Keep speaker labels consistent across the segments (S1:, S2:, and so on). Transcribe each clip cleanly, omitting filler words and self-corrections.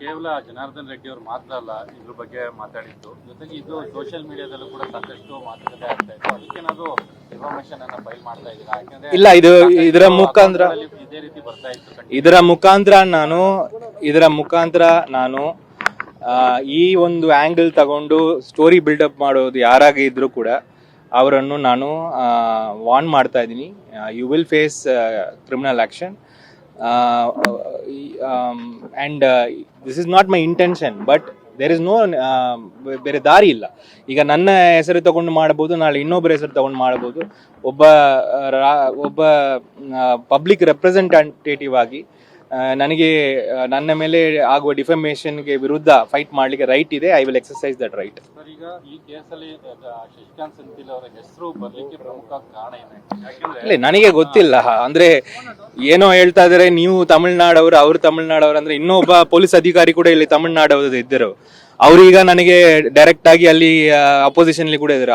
S1: ಕೇವಲ ಜನಾರ್ದನ್ ರೆಡ್ಡಿ ಅವರು ಮಾತ್ರ ಅಲ್ಲ ಇದ್ರ ಬಗ್ಗೆ ಮಾತಾಡಿದ್ದು, ಜೊತೆಗೆ ಇದು ಸೋಷಿಯಲ್ ಮೀಡಿಯಾದಲ್ಲೂ ಕೂಡ ಸಾಕಷ್ಟು ಮಾತುಕತೆ ಆಗ್ತಾ ಇತ್ತು. ಅದಕ್ಕೇನಾದ್ರು ಇನ್ಫಾರ್ಮೇಶನ್ ಅನ್ನ ಫೈಲ್ ಮಾಡ್ತಾ ಇದ್ದೀರಾ? ಯಾಕಂದ್ರೆ
S2: ಇಲ್ಲ, ಇದರ ಮುಖಾಂತರ
S1: ಇದೇ ರೀತಿ ಬರ್ತಾ ಇತ್ತು.
S2: ಇದರ ಮುಖಾಂತರ ನಾನು ಈ ಒಂದು ಆಂಗಲ್ ತಗೊಂಡು ಸ್ಟೋರಿ ಬಿಲ್ಡಪ್ ಮಾಡೋದು ಯಾರಾಗಿ ಇದ್ರೂ ಕೂಡ ಅವರನ್ನು ನಾನು ವಾರ್ನ್ ಮಾಡ್ತಾ ಇದ್ದೀನಿ. You will face criminal action and this is not my intention, but there is no ಬೇರೆ ದಾರಿ ಇಲ್ಲ. ಈಗ ನನ್ನ ಹೆಸರು ತಗೊಂಡು ಮಾಡ್ಬೋದು, ನಾಳೆ ಇನ್ನೊಬ್ಬರ ಹೆಸರು ತಗೊಂಡು ಮಾಡ್ಬೋದು. ಒಬ್ಬ ಪಬ್ಲಿಕ್ ರೆಪ್ರೆಸೆಂಟೇಟಿವ್ ಆಗಿ ನನಗೆ ನನ್ನ ಮೇಲೆ ಆಗುವ ಡಿಫಮೇಷನ್ಗೆ ವಿರುದ್ಧ ಫೈಟ್ ಮಾಡಲಿಕ್ಕೆ ರೈಟ್ ಇದೆ. I will exercise that right.
S1: Sir, ಈಗ ಈ ಕೇಸಲ್ಲಿ ಶಶಿಕಾಂತ್ ಸೆಂಥಿಲ್ ಅವರ ಹೆಸರು ಬರಲಿಕ್ಕೆ ಪ್ರಮುಖ ಕಾರಣ ಏನಾಯ್ತು?
S2: ಇಲ್ಲ, ನನಗೆ ಗೊತ್ತಿಲ್ಲ. ಅಂದ್ರೆ ಏನೋ ಹೇಳ್ತಾ ಇದಾರೆ, ನೀವು ತಮಿಳ್ನಾಡವರು, ಅವ್ರು ತಮಿಳ್ನಾಡವ್ರು. ಅಂದ್ರೆ ಇನ್ನೊಬ್ಬ ಪೊಲೀಸ್ ಅಧಿಕಾರಿ ಕೂಡ ಇಲ್ಲಿ ತಮಿಳ್ನಾಡವರು ಇದ್ದರು. ಅವ್ರೀಗ ನನಗೆ ಡೈರೆಕ್ಟ್ ಆಗಿ ಅಲ್ಲಿ ಅಪೋಸಿಷನ್ ಕೂಡ ಇದ್ದಾರೆ.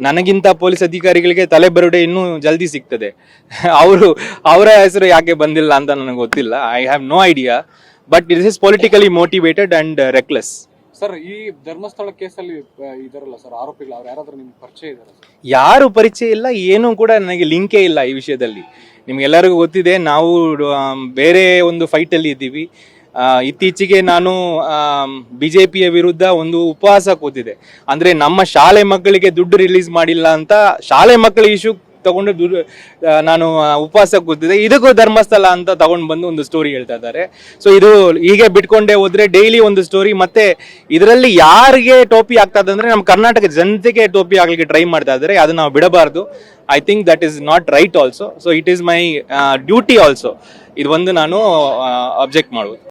S2: ನನಗಿಂತ ಪೊಲೀಸ್ ಅಧಿಕಾರಿಗಳಿಗೆ ತಲೆ ಬರುಡೆ ಇನ್ನೂ ಜಲ್ದಿ ಸಿಗ್ತದೆ. ಅವರ ಹೆಸರು ಯಾಕೆ ಬಂದಿಲ್ಲ ಅಂತ ನನಗೆ ಗೊತ್ತಿಲ್ಲ. I have no idea, but it is politically motivated and reckless.
S3: Sir, ಈ ಧರ್ಮಸ್ಥಳ ಕೇಸಲ್ಲಿ ಇದಾರಲ್ಲ ಸರ್ ಆರೋಪಿಗಳು, ಅವ್ರು ಯಾರಾದ್ರೂ ನಿಮ್ಗೆ ಪರಿಚಯ ಇದಾರೆ?
S2: ಯಾರು ಪರಿಚಯ ಇಲ್ಲ, ಏನೂ ಕೂಡ ನನಗೆ ಲಿಂಕೇ ಇಲ್ಲ ಈ ವಿಷಯದಲ್ಲಿ. ನಿಮ್ಗೆಲ್ಲರಿಗೂ ಗೊತ್ತಿದೆ, ನಾವು ಬೇರೆ ಒಂದು ಫೈಟಲ್ಲಿ ಇದ್ದೀವಿ. ಇತ್ತೀಚೆಗೆ ನಾನು ಬಿಜೆಪಿಯ ವಿರುದ್ಧ ಒಂದು ಉಪವಾಸ ಕೂತಿದೆ. ಅಂದ್ರೆ ನಮ್ಮ ಶಾಲೆ ಮಕ್ಕಳಿಗೆ ದುಡ್ಡು ರಿಲೀಸ್ ಮಾಡಿಲ್ಲ ಅಂತ ಶಾಲೆ ಮಕ್ಕಳ ಇಶ್ಯೂ ತಗೊಂಡು ನಾನು ಉಪವಾಸ ಕೂತಿದ್ದೆ. ಇದಕ್ಕೂ ಧರ್ಮಸ್ಥಳ ಅಂತ ತಗೊಂಡು ಬಂದು ಒಂದು ಸ್ಟೋರಿ ಹೇಳ್ತಾ ಇದ್ದಾರೆ. ಸೊ ಇದು ಹೀಗೆ ಬಿಟ್ಕೊಂಡೇ ಹೋದ್ರೆ ಡೈಲಿ ಒಂದು ಸ್ಟೋರಿ. ಮತ್ತೆ ಇದರಲ್ಲಿ ಯಾರಿಗೆ ಟೋಪಿ ಆಗ್ತದೆ ಅಂದ್ರೆ ನಮ್ಮ ಕರ್ನಾಟಕ ಜನತೆಗೆ ಟೋಪಿ ಆಗ್ಲಿಕ್ಕೆ ಟ್ರೈ ಮಾಡ್ತಾ ಇದ್ದಾರೆ. ಅದು ನಾವು ಬಿಡಬಾರ್ದು. I think that is not right also. So it is my duty also. ಇದು ಒಂದು ನಾನು ಅಬ್ಜೆಕ್ಟ್ ಮಾಡುವುದು.